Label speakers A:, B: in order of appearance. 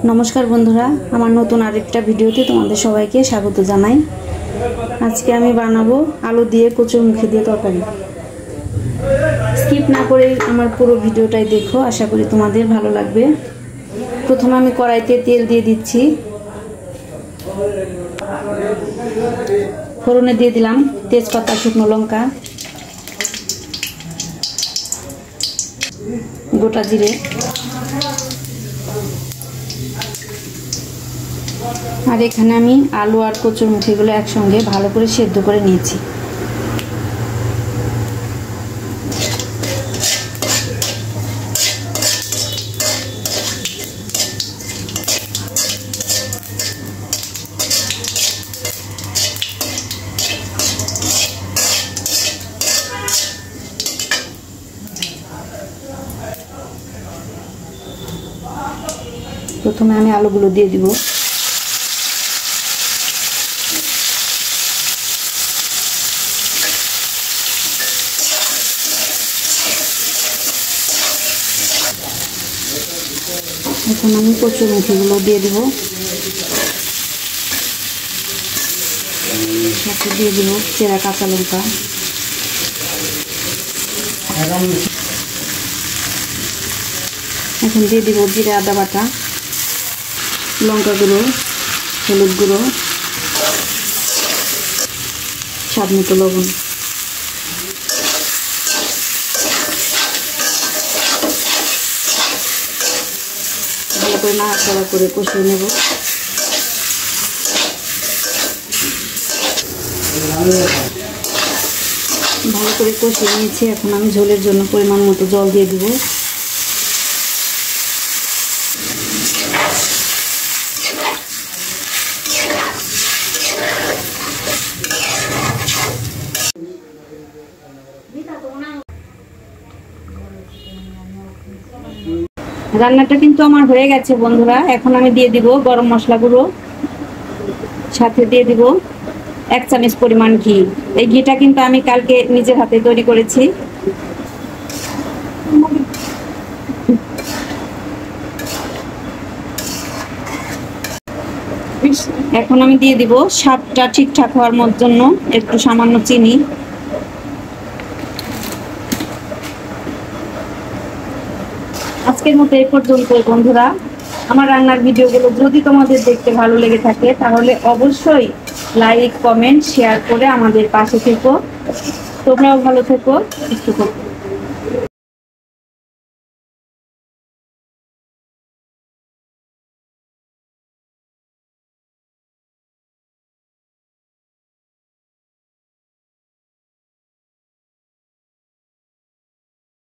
A: नमस्कार बंधुरा आमार नतून आरेकटा भिडियोते तोमादेर सबाइके स्वागत जानाई। आजके आमी बानाबो आलू दिए कचुरमुखी दिए तरकारी। स्किप ना करे आमार पुरो भिडियोटाई देखो, आशा करी तोमादेर भालो लागबे। प्रथमे आमी कड़ाइते तेल दिए दिচ্ছি, फोड़ने दिए दिलाम तेजपाता, शुकनो लंका, गोटा जिरे और एखाने आमी आलू और कचुरमुखीगुलो एकसंगे भालो करे सेদ্ধ करे निয়েছি। प्रथमे आमी आलूगुलो दिए দিব। এখন আমি কচুরমুখীগুলো দিয়ে দিব, সাথে দিয়ে দিব চেরা কাঁচা লঙ্কা, এখন দিয়ে দিব জিরে আদা বাটা, লঙ্কা গুঁড়ো, হলুদ গুঁড়ো, স্বাদ মতো লবণ। ভালো করে নাড়াচাড়া করে কষিয়ে নেব। ভালো করে কষিয়ে নিয়েছি, এখন আমি ঝোলের জন্য পরিমাণ মতো জল দিয়ে দিব। রান্নাটা কিন্তু আমার হয়ে গেছে বন্ধুরা। এখন আমি দিয়ে দিব গরম মশলা গুঁড়ো, সাথে দিয়ে দিব 1 চামচ পরিমাণ ঘি। এই ঘিটা কিন্তু আমি কালকে নিজের হাতে তৈরি করেছি। এখন আমি দিয়ে দিব স্বাদটা ঠিকঠাক হওয়ার জন্য একটু সামান্য চিনি। আজকের মতো এই পর্যন্তই বন্ধুরা। আমার রান্নার ভিডিওগুলো যদি তোমাদের দেখতে ভালো লেগে থাকে তাহলে অবশ্যই লাইক, কমেন্ট, শেয়ার করে আমাদের পাশে থেকো। তোমরাও ভালো থেকো, সুস্থ থেকো।